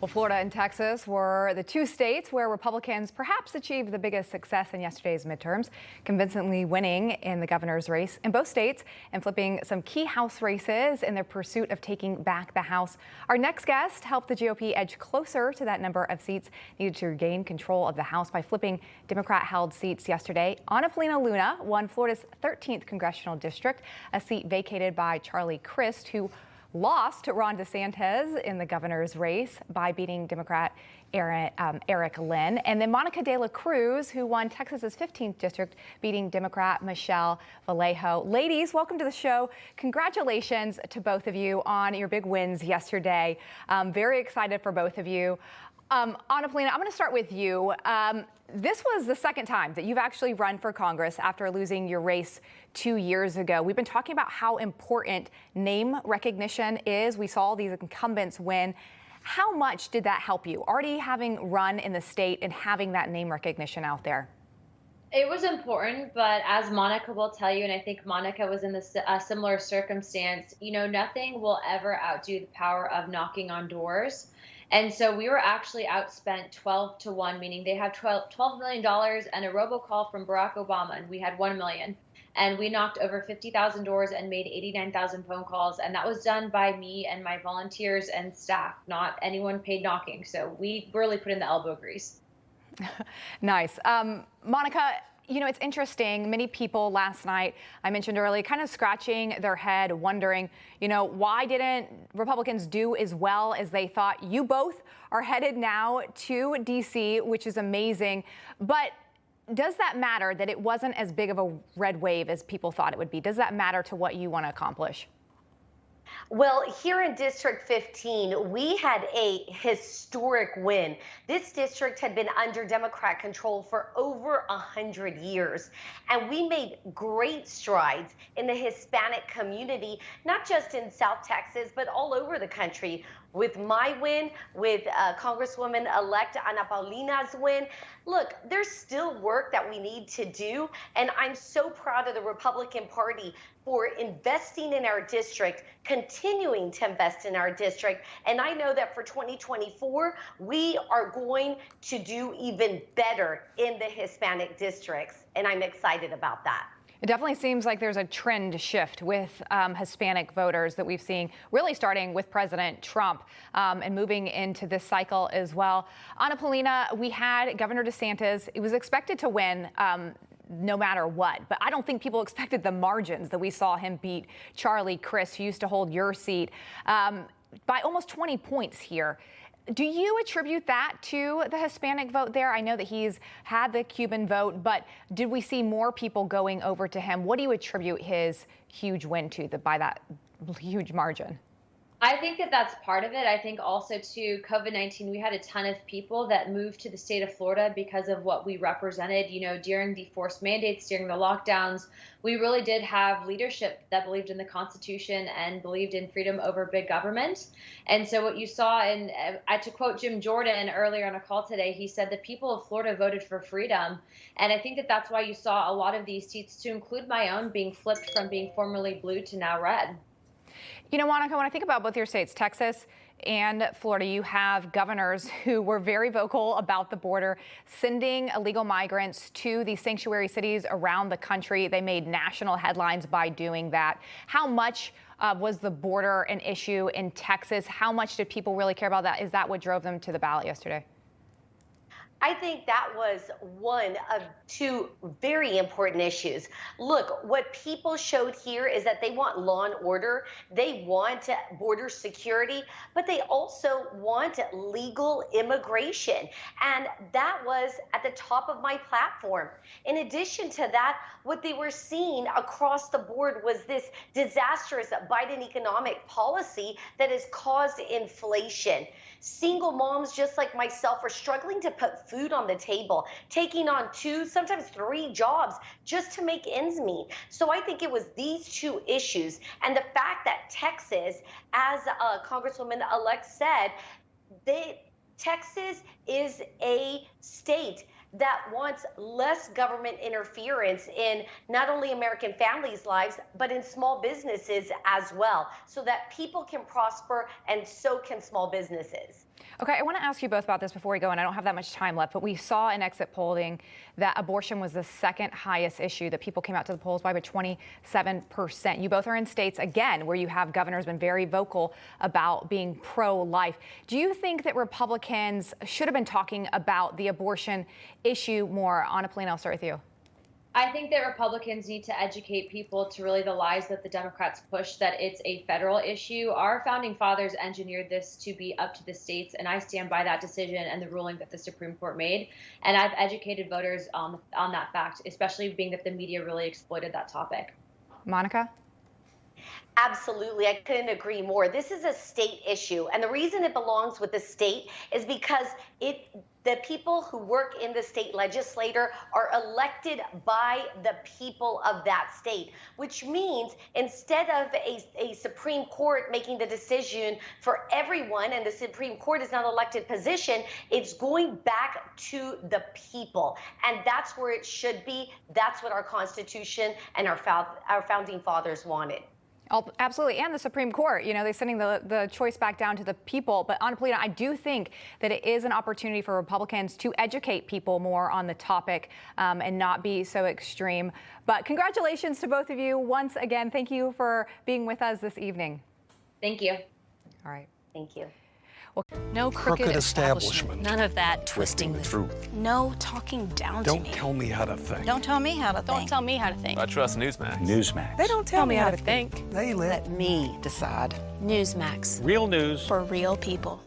Well, Florida and Texas were the two states where Republicans perhaps achieved the biggest success in yesterday's midterms, convincingly winning in the governor's race in both states and flipping some key House races in their pursuit of taking back the House. Our next guest helped the GOP edge closer to that number of seats needed to regain control of the House by flipping Democrat-held seats yesterday. Paulina won Florida's 13th congressional district, a seat vacated by Cruz, who lost to Ron DeSantis in the governor's race by beating Democrat Eric Lynn. And then Monica de la Cruz, who won Texas's 15th district, beating Democrat Michelle Vallejo. Ladies, welcome to the show. Congratulations to both of you on your big wins yesterday. Very excited for both of you. Paulina, I'm going to start with you. This was the second time that you've actually run for Congress after losing your race 2 years ago. We've been talking about how important name recognition is. We saw these incumbents win. How much did that help you, already having run in the state and having that name recognition out there? It was important, but as Monica will tell you, and I think Monica was in a similar circumstance, nothing will ever outdo the power of knocking on doors. And so we were actually outspent 12-1, meaning they have $12 million and a robocall from Barack Obama, and we had $1 million. And we knocked over 50,000 doors and made 89,000 phone calls. And that was done by me and my volunteers and staff, not anyone paid knocking. So we really put in the elbow grease. Nice. Monica, it's interesting. Many people last night, I mentioned earlier, kind of scratching their head, wondering, why didn't Republicans do as well as they thought? You both are headed now to D.C., which is amazing. But does that matter that it wasn't as big of a red wave as people thought it would be? Does that matter to what you want to accomplish? Well, here in District 15, we had a historic win. This district had been under Democrat control for over 100 years, and we made great strides in the Hispanic community, not just in South Texas, but all over the country. With my win, with Congresswoman-elect Paulina's win, look, there's still work that we need to do, and I'm so proud of the Republican Party for investing in our district, continuing to invest in our district, and I know that for 2024, we are going to do even better in the Hispanic districts, and I'm excited about that. It definitely seems like there's a trend shift with Hispanic voters that we've seen, really starting with President Trump and moving into this cycle as well. Paulina, we had Governor DeSantis. It was expected to win no matter what, but I don't think people expected the margins that we saw him beat Cruz, who used to hold your seat, by almost 20 points here. Do you attribute that to the Hispanic vote there? I know that he's had the Cuban vote, but did we see more people going over to him? What do you attribute his huge win to by that huge margin? I think that that's part of it. I think also too, COVID-19, we had a ton of people that moved to the state of Florida because of what we represented, during the forced mandates, during the lockdowns. We really did have leadership that believed in the Constitution and believed in freedom over big government. And so what you saw, and to quote Jim Jordan earlier on a call today, he said the people of Florida voted for freedom. And I think that that's why you saw a lot of these seats, to include my own, being flipped from being formerly blue to now red. Monica, when I think about both your states, Texas and Florida, you have governors who were very vocal about the border, sending illegal migrants to the sanctuary cities around the country. They made national headlines by doing that. How much was the border an issue in Texas? How much did people really care about that? Is that what drove them to the ballot yesterday? I think that was one of two very important issues. Look, what people showed here is that they want law and order, they want border security, but they also want legal immigration. And that was at the top of my platform. In addition to that, what they were seeing across the board was this disastrous Biden economic policy that has caused inflation. Single moms just like myself are struggling to put food on the table, taking on 2, sometimes 3 jobs just to make ends meet. So I think it was these two issues, and the fact that Texas, as Congresswoman-elect said, Texas is a state that wants less government interference in not only American families' lives, but in small businesses as well, so that people can prosper and so can small businesses. Okay, I want to ask you both about this before we go, and I don't have that much time left, but we saw in exit polling that abortion was the second highest issue that people came out to the polls by 27%. You both are in states, again, where you have governors been very vocal about being pro-life. Do you think that Republicans should have been talking about the abortion issue more? Paulina, I'll start with you. I think that Republicans need to educate people to really the lies that the Democrats push, that it's a federal issue. Our founding fathers engineered this to be up to the states, and I stand by that decision and the ruling that the Supreme Court made. And I've educated voters on that fact, especially being that the media really exploited that topic. Monica? Absolutely. I couldn't agree more. This is a state issue. And the reason it belongs with the state is because the people who work in the state legislature are elected by the people of that state, which means instead of a Supreme Court making the decision for everyone, and the Supreme Court is not an elected position, it's going back to the people. And that's where it should be. That's what our Constitution and our founding fathers wanted. Oh, absolutely. And the Supreme Court, you know, they're sending the choice back down to the people. But Paulina, I do think that it is an opportunity for Republicans to educate people more on the topic and not be so extreme. But congratulations to both of you. Once again, thank you for being with us this evening. Thank you. All right. Thank you. Well, no crooked establishment. None of that twisting the truth. No talking down to me. Don't tell me how to think. Don't tell me how to think. Don't tell me how to think. I trust Newsmax. Newsmax. They don't tell me how to think. They let me decide. Newsmax. Real news For real people.